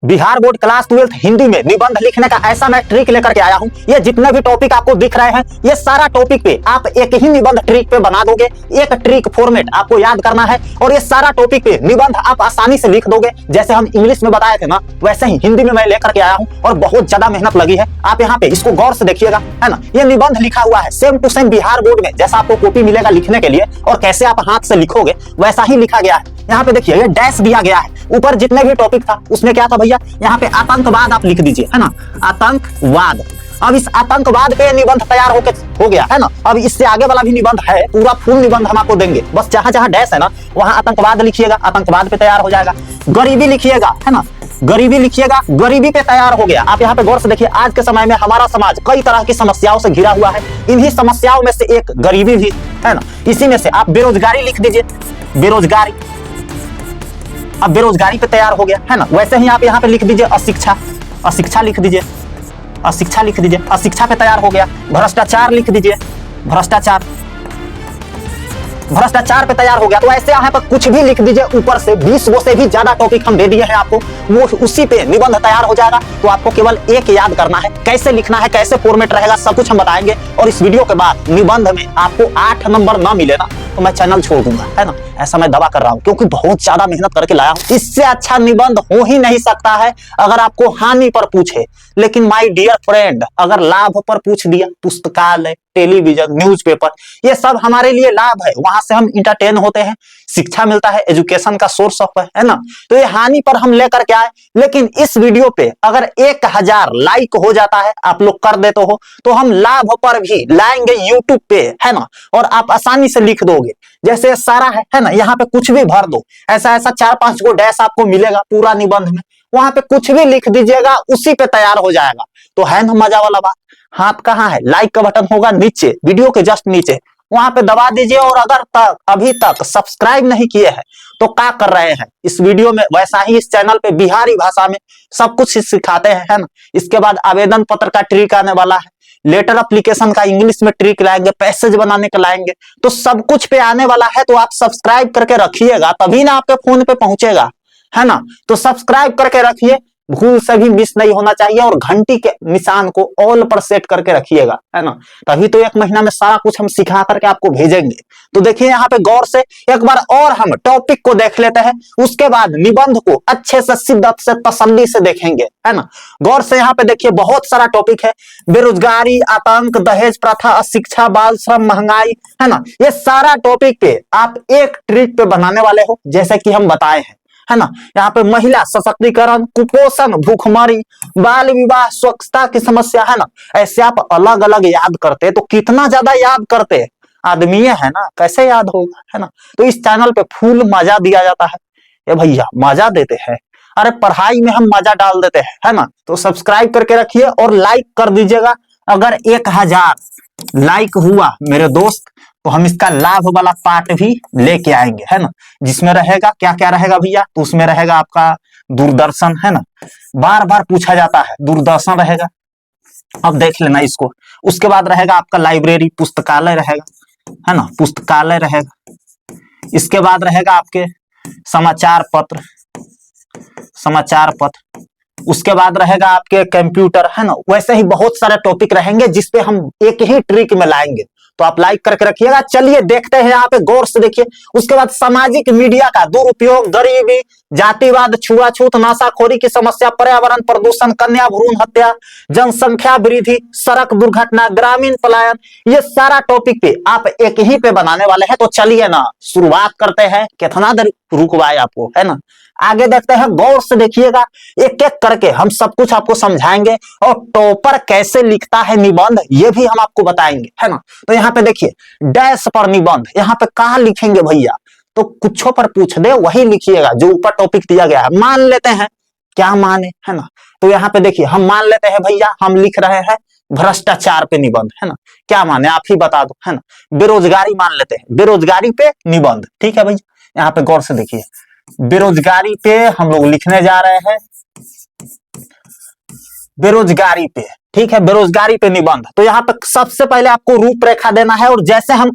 Bihar board class 12 Hindi में निबंध लिखने का ऐसा मैं ट्रिक लेकर के आया हूं। ये जितने भी टॉपिक आपको दिख रहे हैं, ये सारा टॉपिक पे आप एक ही निबंध ट्रिक पे बना दोगे। एक ट्रिक फॉर्मेट आपको याद करना है और ये सारा टॉपिक पे निबंध आप आसानी से लिख दोगे। जैसे हम इंग्लिश में बताए थे ना, वैसे ही हिंदी में मैं लेकर के आया हूँ और बहुत ज्यादा मेहनत लगी है। आप यहाँ पे इसको गौर से देखिएगा, है ना। ये निबंध लिखा हुआ है same to same Bihar board में जैसा आपको कॉपी मिलेगा लिखने के लिए और कैसे आप हाथ से लिखोगे वैसा ही लिखा गया है। यहाँ पे देखिए ये डैश दिया गया है। ऊपर जितने भी टॉपिक था उसमें क्या था भैया, यहाँ पे आतंकवाद आप लिख दीजिए, है ना, आतंकवाद। अब इस आतंकवाद पे निबंध तैयार हो गया, है ना। अब इससे आगे वाला भी निबंध है, पूरा फुल निबंध हम आपको देंगे। बस जहां जहां डैश है ना वहां आतंकवाद लिखिएगा, आतंकवाद पे तैयार हो जाएगा। गरीबी लिखिएगा, है ना, गरीबी लिखिएगा, गरीबी पे तैयार हो गया। आप यहाँ पे गौर से देखिए, आज के समय में हमारा समाज कई तरह की समस्याओं से घिरा हुआ है। इन्हीं समस्याओं में से एक गरीबी भी है ना। इसी में से आप बेरोजगारी लिख दीजिए, बेरोजगारी। अब बेरोजगारी पे तैयार हो गया, है ना। वैसे ही आप यहाँ पे लिख दीजिए अशिक्षा, अशिक्षा लिख दीजिए, अशिक्षा लिख दीजिए, अशिक्षा पे तैयार हो गया। भ्रष्टाचार लिख दीजिए, भ्रष्टाचार, भ्रष्टाचार पे तैयार हो गया। तो ऐसे यहाँ पर कुछ भी लिख दीजिए ऊपर से। 20 से भी ज्यादा टॉपिक हम दे दिए हैं आपको, वो उसी पे निबंध तैयार हो जाएगा। तो आपको केवल एक याद करना है, कैसे लिखना है, कैसे फॉर्मेट रहेगा, सब कुछ हम बताएंगे। और इस वीडियो के बाद निबंध में आपको 8 नंबर ना मिले ना तो मैं चैनल छोड़ दूंगा, है ना। ऐसा मैं दावा कर रहा हूं क्योंकि बहुत ज्यादा मेहनत करके लाया हूं। इससे अच्छा निबंध हो ही नहीं सकता है अगर आपको हानि पर पूछे। लेकिन माय डियर फ्रेंड, अगर लाभ पर पूछ दिया, पुस्तकालय, टेलीविजन, न्यूज़पेपर, ये सब हमारे लिए लाभ है। वहां से हम इंटरटेन होते हैं, शिक्षा मिलता है, एजुकेशन का सोर्स ऑफ है ना। तो ये हानि पर हम लेकर के आए। लेकिन इस वीडियो पे अगर 1000 लाइक हो जाता है, आप लोग कर देते हो, तो हम लाभ पर भी लाएंगे यूट्यूब पे, है ना। और आप आसानी से लिख दोगे जैसे सारा है ना। यहाँ पे कुछ भी भर दो, ऐसा ऐसा 4-5 गो डैश आपको मिलेगा पूरा निबंध में। वहां पे कुछ भी लिख दीजिएगा, उसी पे तैयार हो जाएगा। तो है ना मजा वाला बात। हाथ कहाँ है, लाइक का बटन होगा नीचे, वीडियो के जस्ट नीचे, वहां पे दबा दीजिए। और अगर तक अभी तक सब्सक्राइब नहीं किए हैं तो क्या कर रहे हैं। इस वीडियो में वैसा ही इस चैनल पे बिहारी भाषा में सब कुछ सिखाते हैं, है ना। इसके बाद आवेदन पत्र का ट्रिक आने वाला है, लेटर एप्लीकेशन का इंग्लिश में ट्रिक लाएंगे, पैसेज बनाने का लाएंगे। तो सब कुछ पे आने वाला है। तो आप सब्सक्राइब करके रखिएगा, तभी ना आपके फोन पे पहुंचेगा, है ना। तो सब्सक्राइब करके रखिए, भूल से भी मिस नहीं होना चाहिए। और घंटी के निशान को ऑल पर सेट करके रखिएगा, है ना। तभी तो 1 महीना में सारा कुछ हम सिखा करके आपको भेजेंगे। तो देखिए यहाँ पे गौर से एक बार और हम टॉपिक को देख लेते हैं, उसके बाद निबंध को अच्छे से शिद्दत से तसल्ली से देखेंगे, है ना। गौर से यहाँ पे देखिए बहुत सारा टॉपिक है। बेरोजगारी, आतंक, दहेज प्रथा, अशिक्षा, बाल श्रम, महंगाई, है ना। ये सारा टॉपिक पे आप एक ट्रिक पे बनाने वाले हो, जैसे कि हम बताए हैं, है ना। यहाँ पे महिला सशक्तिकरण, कुपोषण, भूखमरी, बाल विवाह, स्वच्छता की समस्या, है ना। ऐसे आप अलग अलग याद करते तो कितना ज्यादा याद करते। आदमी है ना, कैसे याद होगा, है ना। तो इस चैनल पे फुल मजा दिया जाता है। ये भैया मजा देते हैं, अरे पढ़ाई में हम मजा डाल देते हैं, है ना। तो सब्सक्राइब करके रखिए और लाइक कर दीजिएगा। अगर 1000 लाइक हुआ मेरे दोस्त तो हम इसका लाभ वाला पार्ट भी लेके आएंगे, है ना। जिसमें रहेगा क्या क्या रहेगा भैया, तो उसमें रहेगा आपका दूरदर्शन, है ना। बार बार पूछा जाता है, दूरदर्शन रहेगा, अब देख लेना इसको। उसके बाद रहेगा आपका लाइब्रेरी, पुस्तकालय रहेगा, है ना, पुस्तकालय रहेगा। इसके बाद रहेगा आपके समाचार पत्र, समाचार पत्र। उसके बाद रहेगा आपके कंप्यूटर, है ना। वैसे ही बहुत सारे टॉपिक रहेंगे जिसपे हम एक ही ट्रिक में लाएंगे। तो आप लाइक करके रखिएगा। चलिए देखते हैं, यहाँ पे गौर से देखिए। उसके बाद सामाजिक मीडिया का दुरुपयोग, गरीबी, जातिवाद, छुआछूत, नशाखोरी की समस्या, पर्यावरण प्रदूषण, कन्या भ्रूण हत्या, जनसंख्या वृद्धि, सड़क दुर्घटना, ग्रामीण पलायन, ये सारा टॉपिक पे आप एक ही पे बनाने वाले हैं। तो चलिए ना शुरुआत करते हैं। कितना देर रुकवाए आपको, है ना। आगे देखते हैं, गौर से देखिएगा। एक एक करके हम सब कुछ आपको समझाएंगे और टॉपर कैसे लिखता है निबंध ये भी हम आपको बताएंगे, है ना। तो यहाँ पे देखिए डैश पर निबंध, यहाँ पे कहाँ लिखेंगे भैया, तो कुछों पर पूछ दे वही लिखिएगा जो ऊपर टॉपिक दिया गया है। मान लेते हैं, क्या माने, है ना। तो यहाँ पे देखिए हम मान लेते हैं भैया, हम लिख रहे हैं भ्रष्टाचार पे निबंध, है ना। क्या माने आप ही बता दो, है ना। बेरोजगारी मान लेते हैं, बेरोजगारी पे निबंध, ठीक है भैया। यहाँ पे गौर से देखिए, बेरोजगारी पे हम लोग लिखने जा रहे हैं, बेरोजगारी पे, ठीक है, बेरोजगारी पे निबंध। तो यहाँ पे सबसे पहले आपको रूपरेखा देना है। और जैसे हम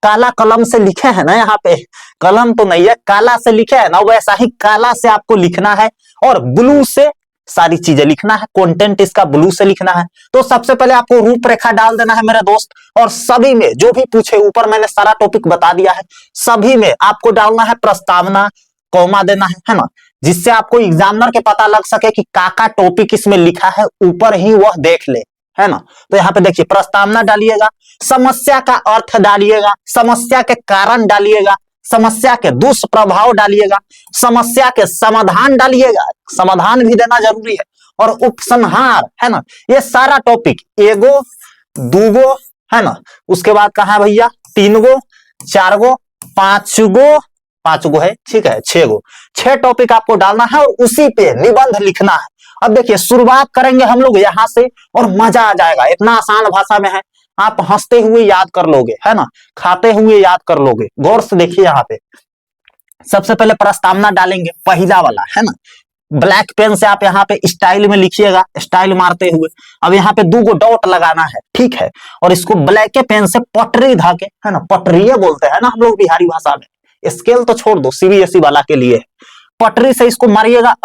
काला कलम से लिखे हैं ना, यहाँ पे कलम तो नहीं है, काला से लिखे है ना, वैसा ही काला से आपको लिखना है और ब्लू से सारी चीजें लिखना है, कंटेंट इसका ब्लू से लिखना है। तो सबसे पहले आपको रूपरेखा डाल देना है मेरे दोस्त, और सभी में जो भी पूछे, ऊपर मैंने सारा टॉपिक बता दिया है, सभी में आपको डालना है प्रस्तावना, कॉमा देना है ना, जिससे आपको एग्जामिनर के पता लग सके कि का टॉपिक इसमें लिखा है, ऊपर ही वह देख ले, है ना। तो यहाँ पे देखिए प्रस्तावना डालिएगा, समस्या का अर्थ डालिएगा, समस्या के कारण डालिएगा, समस्या के दुष्प्रभाव डालिएगा, समस्या के समाधान डालिएगा, समाधान भी देना जरूरी है, और उपसंहार, है ना। ये सारा टॉपिक एगो दूगो, है ना, उसके बाद कहा भैया 3 गो 4 गो 5 गो है, ठीक है, 6 गो, 6 टॉपिक आपको डालना है और उसी पे निबंध लिखना है। अब देखिए शुरुआत करेंगे हम लोग यहाँ से, और मजा आ जाएगा, इतना आसान भाषा में है, आप हंसते हुए याद कर लोगे, है ना, खाते हुए याद कर लोगे। गौर से देखिए, यहाँ पे सबसे पहले प्रस्तावना डालेंगे, पहला वाला, है ना, ब्लैक पेन से आप यहाँ पे स्टाइल में लिखिएगा, स्टाइल मारते हुए। अब यहाँ पे 2 गो डॉट लगाना है, ठीक है, और इसको ब्लैक पेन से पटरी धाके, है ना, पटरिये बोलते हैं ना हम लोग बिहारी भाषा में, स्केल तो छोड़ दो, सीबीएसई वाला के लिए पटरी से इसको मारिएगा,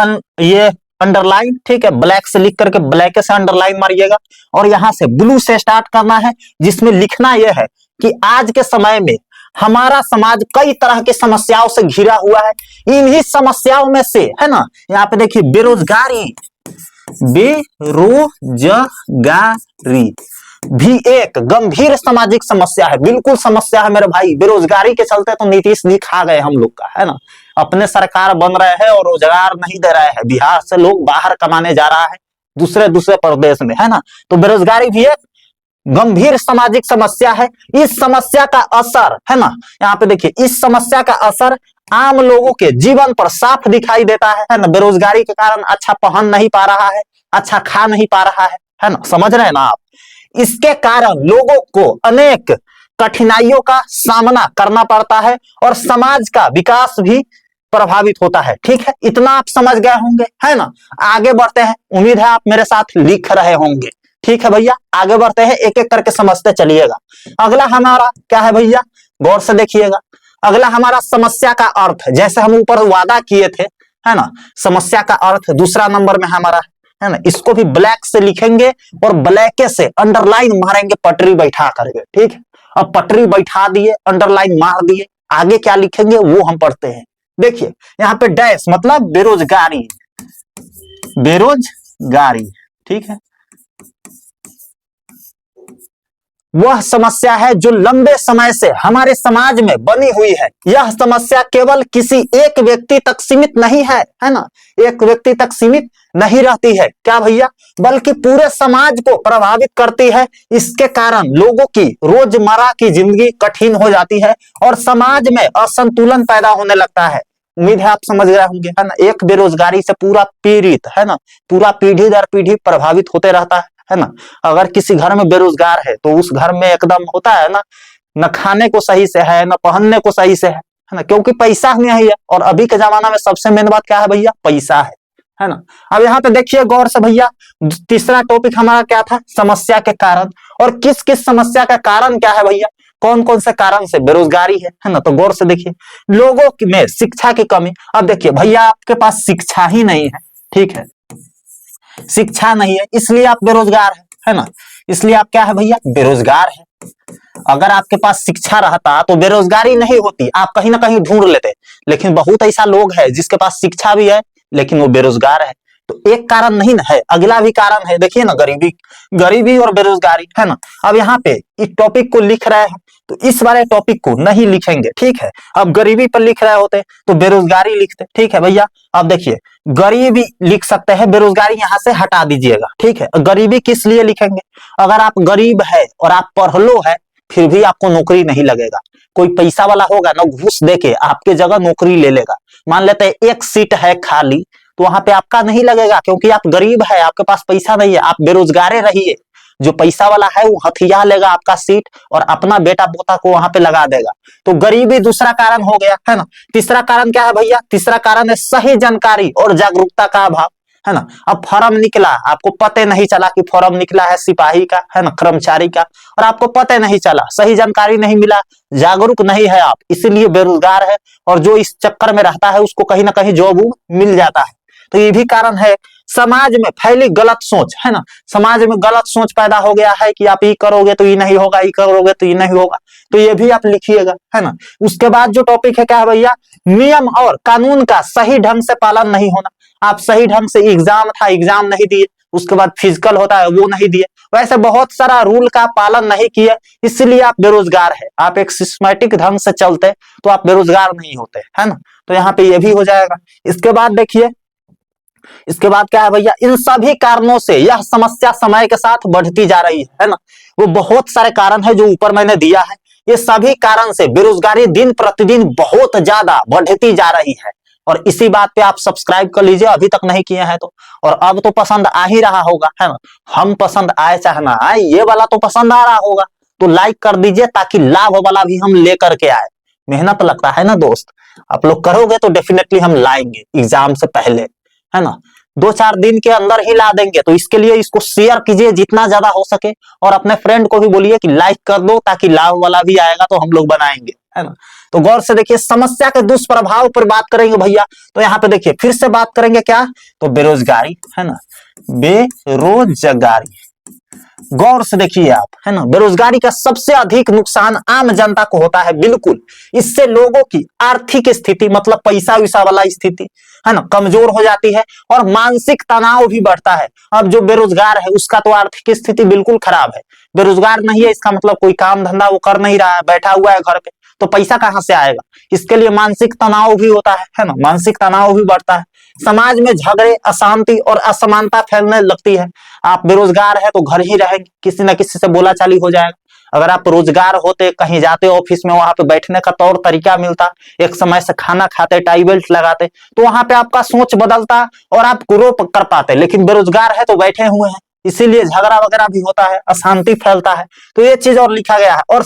ये अंडरलाइन, ठीक है, ब्लैक से लिख करके ब्लैक से अंडरलाइन मारिएगा, और यहां से ब्लू से स्टार्ट करना है, जिसमें लिखना यह है कि आज के समय में हमारा समाज कई तरह की समस्याओं से घिरा हुआ है, इन्हीं समस्याओं में से, है ना, यहाँ पे देखिए बेरोजगारी भी एक गंभीर सामाजिक समस्या है, बिल्कुल समस्या है मेरे भाई। बेरोजगारी के चलते तो नीतीश जी खा गए हम लोग का, है ना, अपने सरकार बन रहे हैं और रोजगार नहीं दे रहे हैं, बिहार से लोग बाहर कमाने जा रहा है दूसरे प्रदेश में, है ना। तो बेरोजगारी भी एक गंभीर सामाजिक समस्या है। इस समस्या का असर, है ना, यहाँ पे देखिए, इस समस्या का असर आम लोगों के जीवन पर साफ दिखाई देता है ना। बेरोजगारी के कारण अच्छा पहन नहीं पा रहा है, अच्छा खा नहीं पा रहा है ना, समझ रहे हैं ना आप। इसके कारण लोगों को अनेक कठिनाइयों का सामना करना पड़ता है और समाज का विकास भी प्रभावित होता है, ठीक है, इतना आप समझ गए होंगे, है ना। आगे बढ़ते हैं, उम्मीद है आप मेरे साथ लिख रहे होंगे, ठीक है भैया। आगे बढ़ते हैं, एक एक करके समझते चलिएगा। अगला हमारा क्या है भैया, गौर से देखिएगा। अगला हमारा समस्या का अर्थ, जैसे हम ऊपर वादा किए थे, है ना, समस्या का अर्थ दूसरा नंबर में हमारा, है ना। इसको भी ब्लैक से लिखेंगे और ब्लैक से अंडरलाइन मारेंगे, पटरी बैठा करके, ठीक है। अब पटरी बैठा दिए, अंडरलाइन मार दिए, आगे क्या लिखेंगे वो हम पढ़ते हैं। देखिए यहाँ पे डैश मतलब बेरोजगारी, बेरोजगारी, ठीक है, वह समस्या है जो लंबे समय से हमारे समाज में बनी हुई है। यह समस्या केवल किसी एक व्यक्ति तक सीमित नहीं है ना, एक व्यक्ति तक सीमित नहीं रहती है, क्या भैया, बल्कि पूरे समाज को प्रभावित करती है। इसके कारण लोगों की रोजमर्रा की जिंदगी कठिन हो जाती है और समाज में असंतुलन पैदा होने लगता है। उम्मीद है आप समझ गए होंगे, है ना। एक बेरोजगारी से पूरा पीड़ित, है ना, पूरा पीढ़ी दर पीढ़ी प्रभावित होते रहता है ना। अगर किसी घर में बेरोजगार है तो उस घर में एकदम होता है ना, न खाने को सही से है, न पहनने को सही से है ना, क्योंकि पैसा नहीं है। और अभी के जमाना में सबसे मेन बात क्या है भैया, पैसा है ना। अब यहाँ पे देखिए गौर से भैया, तीसरा टॉपिक हमारा क्या था, समस्या के कारण। और किस किस समस्या का कारण क्या है भैया, कौन कौन से कारण से बेरोजगारी है ना। तो गौर से देखिए, लोगों में शिक्षा की कमी। अब देखिए भैया, आपके पास शिक्षा ही नहीं है, ठीक है, शिक्षा नहीं है, इसलिए आप बेरोजगार है ना, इसलिए आप क्या है भैया, बेरोजगार है। अगर आपके पास शिक्षा रहता तो बेरोजगारी नहीं होती, आप कहीं ना कहीं ढूंढ लेते। लेकिन बहुत ऐसा लोग है जिसके पास शिक्षा भी है लेकिन वो बेरोजगार है। तो एक कारण नहीं ना है, अगला भी कारण है, देखिए ना, गरीबी और बेरोजगारी, है ना। अब यहाँ पे इस टॉपिक को लिख रहे हैं तो इस वाले टॉपिक को नहीं लिखेंगे, ठीक है। अब गरीबी पर लिख रहे होते तो बेरोजगारी लिखते, ठीक है भैया। अब देखिए, गरीबी लिख सकते हैं, बेरोजगारी यहाँ से हटा दीजिएगा, ठीक है। गरीबी किस लिए लिखेंगे, अगर आप गरीब है और आप पढ़ लो है फिर भी आपको नौकरी नहीं लगेगा। कोई पैसा वाला होगा ना, घूस देके आपके जगह नौकरी ले लेगा। मान लेते हैं एक सीट है खाली, तो वहां पे आपका नहीं लगेगा क्योंकि आप गरीब है, आपके पास पैसा नहीं है, आप बेरोजगार रहिए। जो पैसा वाला है वो हथिया लेगा आपका सीट और अपना बेटा पोता को वहां पे लगा देगा। तो गरीबी दूसरा कारण हो गया, है ना। तीसरा कारण क्या है भैया, तीसरा कारण है सही जानकारी और जागरूकता का अभाव, है ना। अब फॉर्म निकला, आपको पता नहीं चला कि फॉर्म निकला है सिपाही का, है ना, कर्मचारी का, और आपको पता नहीं चला, सही जानकारी नहीं मिला, जागरूक नहीं है आप, इसीलिए बेरोजगार है। और जो इस चक्कर में रहता है उसको कहीं ना कहीं जॉब मिल जाता है। तो ये भी कारण है समाज में फैली गलत सोच है ना, समाज में गलत सोच पैदा हो गया है कि आप ये करोगे तो ये नहीं होगा, ये करोगे तो ये नहीं होगा, तो ये भी आप लिखिएगा है ना। उसके बाद जो टॉपिक है क्या है भैया, नियम और कानून का सही ढंग से पालन नहीं होना। आप सही ढंग से एग्जाम था, एग्जाम नहीं दिए, उसके बाद फिजिकल होता है वो नहीं दिए, वैसे बहुत सारा रूल का पालन नहीं किए, इसलिए आप बेरोजगार है। आप एक सिस्टमैटिक ढंग से चलते तो आप बेरोजगार नहीं होते है ना, तो यहाँ पे ये भी हो जाएगा। इसके बाद देखिए, इसके बाद क्या है भैया, इन सभी कारणों से यह समस्या समय के साथ बढ़ती जा रही है ना। वो बहुत सारे कारण है जो ऊपर मैंने दिया है, ये सभी कारण से बेरोजगारी दिन प्रतिदिन बहुत ज्यादा बढ़ती जा रही है। और इसी बात पे आप सब्सक्राइब कर लीजिए अभी तक नहीं किए हैं तो, और अब तो पसंद आ ही रहा होगा है ना, हम पसंद आए चाहे ना आए, ये वाला तो पसंद आ रहा होगा, तो लाइक कर दीजिए ताकि लाभ वाला भी हम लेकर के आए। मेहनत लगता है ना दोस्त, आप लोग करोगे तो डेफिनेटली हम लाएंगे एग्जाम से पहले है ना, 2-4 दिन के अंदर ही ला देंगे। तो इसके लिए इसको शेयर कीजिए जितना ज्यादा हो सके, और अपने फ्रेंड को भी बोलिए कि लाइक कर दो ताकि लाभ वाला भी आएगा तो हम लोग बनाएंगे है ना। तो गौर से देखिए, समस्या के दुष्प्रभाव पर बात करेंगे भैया, तो यहाँ पे देखिए फिर से बात करेंगे क्या, तो बेरोजगारी है ना, बेरोजगारी। गौर से देखिए आप है ना, बेरोजगारी का सबसे अधिक नुकसान आम जनता को होता है। बिल्कुल, इससे लोगों की आर्थिक स्थिति मतलब पैसा वैसा वाला स्थिति है ना कमजोर हो जाती है, और मानसिक तनाव भी बढ़ता है। अब जो बेरोजगार है उसका तो आर्थिक स्थिति बिल्कुल खराब है, बेरोजगार नहीं है इसका मतलब कोई काम धंधा वो कर नहीं रहा है, बैठा हुआ है घर पे, तो पैसा कहां से आएगा। इसके लिए मानसिक तनाव भी होता है ना, मानसिक तनाव भी बढ़ता है। समाज में झगड़े, अशांति और असमानता फैलने लगती है। आप बेरोजगार है तो घर ही रहेंगे, किसी न किसी से बोलाचाली हो जाएगा। अगर आप रोजगार होते, कहीं जाते ऑफिस में, वहां पे बैठने का तौर तरीका मिलता, एक समय से खाना खाते, टाई बेल्ट लगाते, तो वहां पे आपका सोच बदलता और आप ग्रो कर पाते। लेकिन बेरोजगार है तो बैठे हुए हैं, इसीलिए झगड़ा वगैरह भी होता है, अशांति फैलता है। तो ये चीज और लिखा गया है, और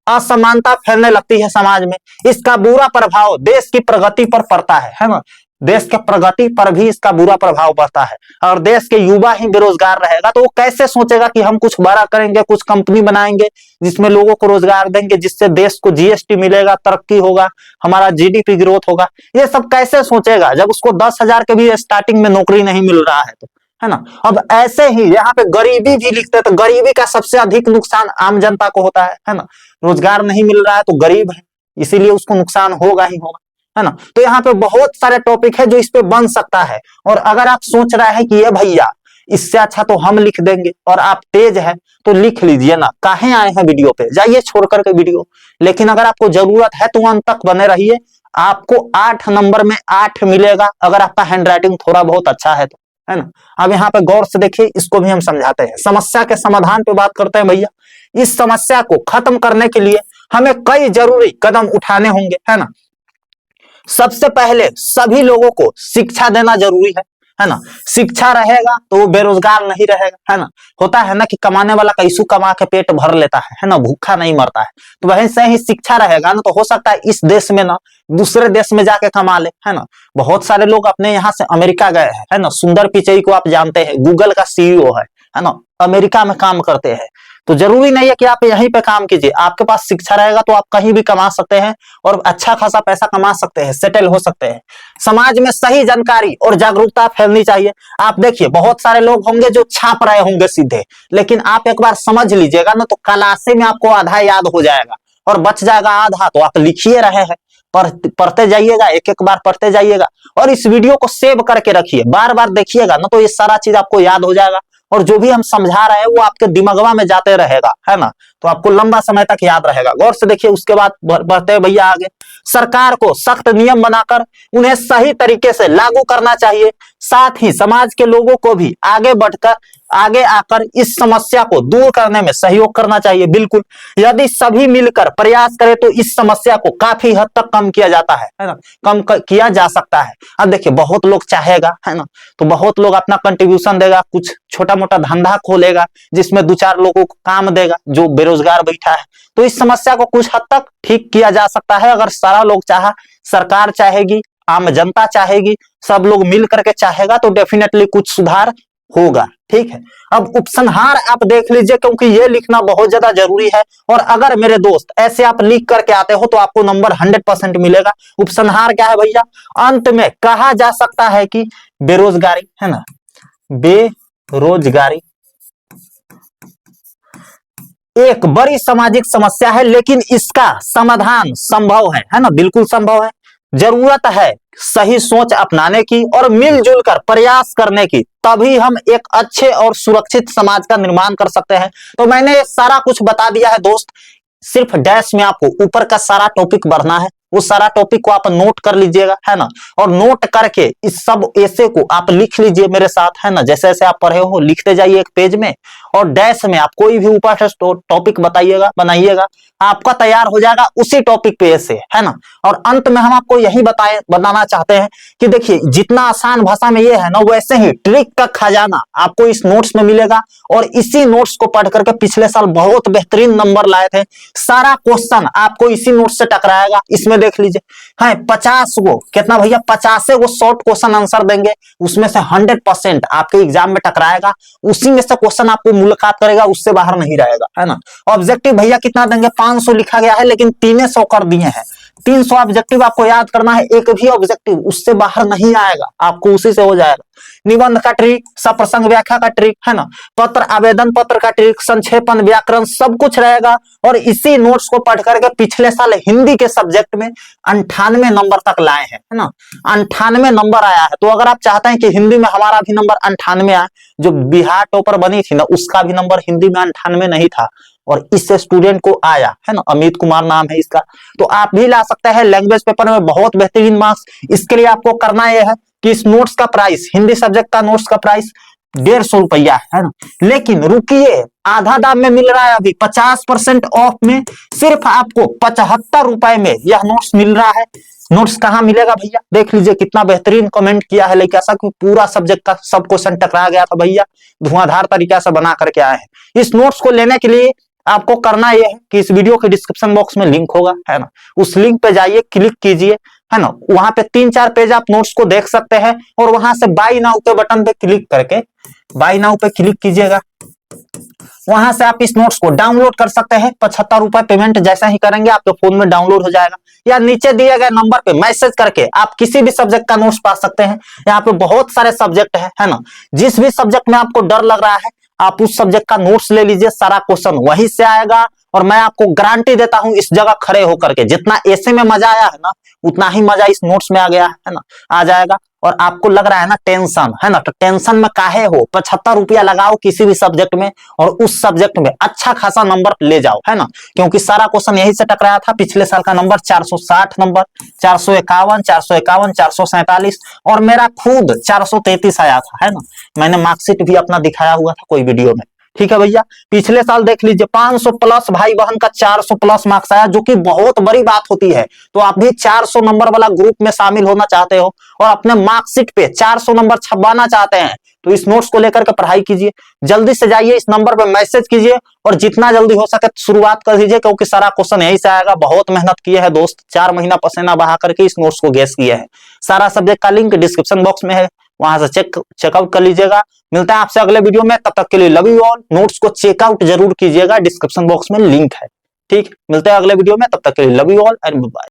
असमानता फैलने लगती है समाज में। इसका बुरा प्रभाव देश की प्रगति पर पड़ता है ना, देश के प्रगति पर भी इसका बुरा प्रभाव पड़ता है। और देश के युवा ही बेरोजगार रहेगा तो वो कैसे सोचेगा कि हम कुछ बड़ा करेंगे, कुछ कंपनी बनाएंगे जिसमें लोगों को रोजगार देंगे, जिससे देश को जीएसटी मिलेगा, तरक्की होगा, हमारा जीडीपी ग्रोथ होगा। ये सब कैसे सोचेगा जब उसको 10,000 के भी स्टार्टिंग में नौकरी नहीं मिल रहा है तो, है ना। अब ऐसे ही यहाँ पे गरीबी भी लिखते हैं, तो गरीबी का सबसे अधिक नुकसान आम जनता को होता है ना। रोजगार नहीं मिल रहा है तो गरीब है, इसीलिए उसको नुकसान होगा ही होगा है ना। तो यहाँ पे बहुत सारे टॉपिक है जो इस पे बन सकता है। और अगर आप सोच रहे हैं कि ये भैया इससे अच्छा तो हम लिख देंगे, और आप तेज है तो लिख लीजिए ना, काहे आए हैं वीडियो पे, जाइए छोड़ करके वीडियो। लेकिन अगर आपको जरूरत है तो अंत तक बने रहिए, आपको 8 नंबर में 8 मिलेगा अगर आपका हैंड राइटिंग थोड़ा बहुत अच्छा है तो, है ना। अब यहाँ पे गौर से देखिए, इसको भी हम समझाते हैं। समस्या के समाधान पे बात करते हैं भैया। इस समस्या को खत्म करने के लिए हमें कई जरूरी कदम उठाने होंगे, है ना। सबसे पहले सभी लोगों को शिक्षा देना जरूरी है ना। शिक्षा रहेगा तो वो बेरोजगार नहीं रहेगा, है ना। होता है ना कि कमाने वाला कैसू कमा के पेट भर लेता है ना, भूखा नहीं मरता है। तो वहीं से ही शिक्षा रहेगा ना, तो हो सकता है इस देश में ना दूसरे देश में जाके कमा ले, है ना। बहुत सारे लोग अपने यहाँ से अमेरिका गए हैं, है ना। सुंदर पिचई को आप जानते हैं, गूगल का सीईओ है ना, अमेरिका में काम करते हैं। तो जरूरी नहीं है कि आप यहीं पे काम कीजिए, आपके पास शिक्षा रहेगा तो आप कहीं भी कमा सकते हैं और अच्छा खासा पैसा कमा सकते हैं, सेटल हो सकते हैं। समाज में सही जानकारी और जागरूकता फैलनी चाहिए। आप देखिए बहुत सारे लोग होंगे जो छाप रहे होंगे सीधे, लेकिन आप एक बार समझ लीजिएगा ना, तो क्लासे में आपको आधा याद हो जाएगा और बच जाएगा आधा। तो आप लिखिए रहे हैं, पढ़ते जाइएगा, एक एक बार पढ़ते जाइएगा, और इस वीडियो को सेव करके रखिए, बार बार देखिएगा ना, तो ये सारा चीज आपको याद हो जाएगा। और जो भी हम समझा रहे हैं वो आपके दिमागवा में जाते रहेगा, है ना। तो आपको लंबा समय तक याद रहेगा। गौर से देखिए, उसके बाद बढ़ते हैं भैया आगे। सरकार को सख्त नियम बनाकर उन्हें सही तरीके से लागू करना चाहिए। साथ ही समाज के लोगों को भी आगे आकर इस समस्या को दूर करने में सहयोग करना चाहिए। बिल्कुल, यदि सभी मिलकर प्रयास करें तो इस समस्या को काफी हद तक कम किया जाता है ना, कम किया जा सकता है। अब देखिए बहुत लोग चाहेगा, है ना, तो बहुत लोग अपना कंट्रीब्यूशन देगा, कुछ छोटा मोटा धंधा खोलेगा जिसमें 2-4 लोगों को काम देगा जो बेरोजगार बैठा है। तो इस समस्या को कुछ हद तक ठीक किया जा सकता है अगर सारा लोग चाहा, सरकार चाहेगी, आम जनता चाहेगी, सब लोग मिल करके चाहेगा तो डेफिनेटली कुछ सुधार होगा। ठीक है, अब उपसंहार आप देख लीजिए, क्योंकि ये लिखना बहुत ज्यादा जरूरी है। और अगर मेरे दोस्त ऐसे आप लिख करके आते हो तो आपको नंबर 100% मिलेगा। उपसंहार क्या है भैया? अंत में कहा जा सकता है कि बेरोजगारी, है ना, बेरोजगारी एक बड़ी सामाजिक समस्या है, लेकिन इसका समाधान संभव है ना, बिल्कुल संभव है। जरूरत है सही सोच अपनाने की और मिलजुल कर प्रयास करने की, तभी हम एक अच्छे और सुरक्षित समाज का निर्माण कर सकते हैं। तो मैंने सारा कुछ बता दिया है दोस्त, सिर्फ डैश में आपको ऊपर का सारा टॉपिक बढ़ना है, वो सारा टॉपिक को आप नोट कर लीजिएगा, है ना। और नोट करके इस सब ऐसे को आप लिख लीजिए मेरे साथ, है ना। जैसे जैसे आप पढ़े हो लिखते जाइए एक पेज में, और डैश में आप कोई भी ऊपर से टॉपिक बताइएगा, बनाइएगा, आपका तैयार हो जाएगा उसी टॉपिक पे ऐसे, है ना। और अंत में हम आपको यही बताना चाहते हैं कि देखिए, जितना आसान भाषा में ये है ना, वैसे ही ट्रिक का खजाना आपको इस नोट्स में मिलेगा। और इसी नोट्स को पढ़ करके पिछले साल बहुत बेहतरीन नंबर लाए थे। सारा क्वेश्चन आपको इसी नोट से टकराएगा। इसमें देख लीजिए, हाँ 50 गो, कितना भैया, 50 गो शॉर्ट क्वेश्चन आंसर देंगे, उसमें से 100% आपके एग्जाम में टकराएगा। उसी में से क्वेश्चन आपको मुलाकात करेगा, उससे बाहर नहीं रहेगा, है ना। ऑब्जेक्टिव भैया कितना देंगे, 500 लिखा गया है, लेकिन 300 कर दिए हैं। 300 ऑब्जेक्टिव आपको याद करना है, एक भी ऑब्जेक्टिव उससे बाहर नहीं आएगा, आपको उसी से हो जाएगा। निबंध का ट्रिक, सप्रसंग व्याख्या का ट्रिक, है ना, पत्र आवेदन पत्र का ट्रिक, संक्षेपण, व्याकरण, सब कुछ रहेगा। और इसी नोट्स को पढ़ करके पिछले साल हिंदी के सब्जेक्ट में 98 नंबर तक लाए हैं, है ना। 98 नंबर आया है। तो अगर आप चाहते हैं कि हिंदी में हमारा भी नंबर 98 आए, जो बिहार टॉपर बनी थी ना, उसका भी नंबर हिंदी में 98 नहीं था, और इस स्टूडेंट को आया, है ना, अमित कुमार नाम है इसका, तो आप भी ला सकते हैं लैंग्वेज पेपर में बहुत बेहतरीन मार्क्स। इसके लिए आपको करना यह है कि इस नोट्स का प्राइस, हिंदी सब्जेक्ट का नोट्स का प्राइस 150 रुपया है ना। लेकिन रुकिए, आधा दाम में मिल रहा है अभी, 50% ऑफ में सिर्फ आपको 75 रुपए में यह नोट्स मिल रहा है। नोट्स कहाँ मिलेगा भैया, देख लीजिए कितना बेहतरीन कमेंट किया है, लेकिन ऐसा कि पूरा सब्जेक्ट का सब क्वेश्चन टकरा गया था भैया, धुआंधार तरीका से बना करके आए हैं। इस नोट्स को लेने के लिए आपको करना यह है कि इस वीडियो के डिस्क्रिप्शन बॉक्स में लिंक होगा, है ना, उस लिंक पे जाइए, क्लिक कीजिए, है ना। वहां पे 3-4 पेज आप नोट्स को देख सकते हैं, और वहां से बाय नाउ के बटन पे क्लिक करके बाय नाउ पे क्लिक कीजिएगा। वहां से आप इस नोट्स को डाउनलोड कर सकते हैं। 75 रुपए पेमेंट जैसा ही करेंगे आपके फोन में डाउनलोड हो जाएगा, या नीचे दिए गए नंबर पे मैसेज करके आप किसी भी सब्जेक्ट का नोट्स पा सकते हैं। यहाँ पे बहुत सारे सब्जेक्ट है ना, जिस भी सब्जेक्ट में आपको डर लग रहा है आप उस सब्जेक्ट का नोट्स ले लीजिए, सारा क्वेश्चन वहीं से आएगा। और मैं आपको गारंटी देता हूं, इस जगह खड़े होकर के जितना ऐसे में मजा आया है ना, उतना ही मजा इस नोट्स में आ गया है ना, आ जाएगा। और आपको लग रहा है ना टेंशन, है ना, तो टेंशन में काहे हो, 75 रुपया लगाओ किसी भी सब्जेक्ट में, और उस सब्जेक्ट में अच्छा खासा नंबर ले जाओ, है ना। क्योंकि सारा क्वेश्चन यही से टकराया था। पिछले साल का नंबर 460 नंबर, 451, 451, 447, और मेरा खुद 433 आया था, है ना। मैंने मार्कशीट भी अपना दिखाया हुआ था कोई वीडियो में, ठीक है भैया। पिछले साल देख लीजिए 500 प्लस भाई बहन का 400 प्लस मार्क्स आया, जो कि बहुत बड़ी बात होती है। तो आप भी 400 नंबर वाला ग्रुप में शामिल होना चाहते हो और अपने मार्कशीट पे 400 नंबर छपवाना चाहते हैं, तो इस नोट्स को लेकर के पढ़ाई कीजिए। जल्दी से जाइए, इस नंबर पे मैसेज कीजिए, और जितना जल्दी हो सके शुरुआत कर दीजिए, क्योंकि सारा क्वेश्चन यहीं से आएगा। बहुत मेहनत किए है दोस्त, 4 महीना पसीना बहा करके इस नोट्स को गैस किया है। सारा सब्जेक्ट का लिंक डिस्क्रिप्शन बॉक्स में है, वहां से चेकआउट कर लीजिएगा। मिलता है आपसे अगले वीडियो में, तब तक के लिए लव यू ऑल। नोट्स को चेकआउट जरूर कीजिएगा, डिस्क्रिप्शन बॉक्स में लिंक है, ठीक। मिलते हैं अगले वीडियो में, तब तक के लिए love you all and bye.